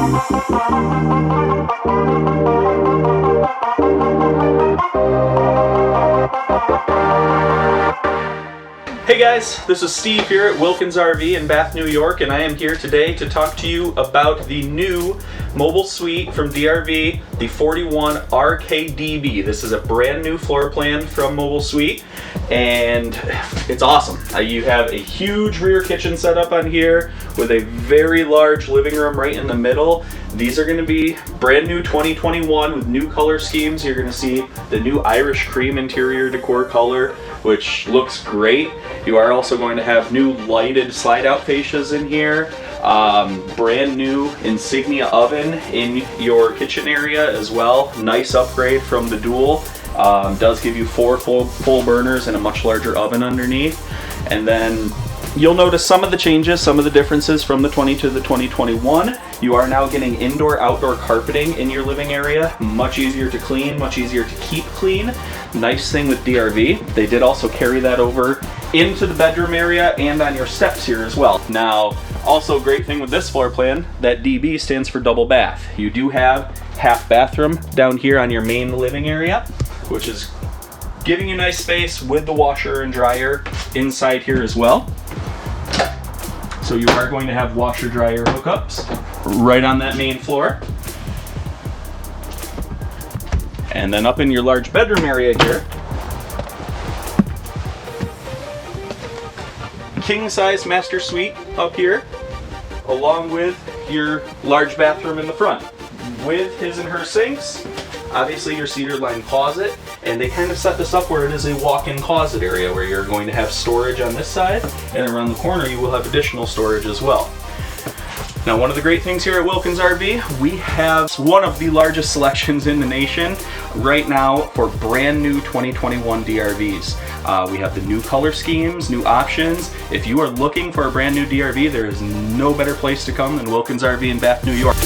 Hey guys, this is Steve here at Wilkins RV in Bath, New York, and I am here today to talk to you about the new mobile suite from DRV, the 41 RKDB. This is a brand new floor plan from Mobile Suite, and it's awesome. You have a huge rear kitchen setup on here with a very large living room right in the middle. These are going to be brand new 2021 with new color schemes. You're going to see the new Irish cream interior decor color, which looks great. You are also going to have new lighted slide out fascias in here. Brand new insignia oven in your kitchen area as well. Nice upgrade from the dual. Does give you 4 full burners and a much larger oven underneath. And then you'll notice some of the changes, some of the differences from the 20 to the 2021. You are now getting indoor-outdoor carpeting in your living area. Much easier to clean, much easier to keep clean. Nice thing with DRV, they did also carry that over into the bedroom area and on your steps here as well. Now, also great thing with this floor plan, that DB stands for double bath. You do have half bathroom down here on your main living area, which is giving you nice space with the washer and dryer inside here as well. So you are going to have washer dryer hookups right on that main floor. And then up in your large bedroom area here, king size master suite up here, along with your large bathroom in the front with his and her sinks. Obviously your cedar lined closet, and they kind of set this up where it is a walk-in closet area where you're going to have storage on this side, and around the corner you will have additional storage as well. Now, one of the great things here at Wilkins RV, we have one of the largest selections in the nation right now for brand new 2021 DRVs. We have the new color schemes, new options. If you are looking for a brand new DRV, there is no better place to come than Wilkins RV in Bath, New York.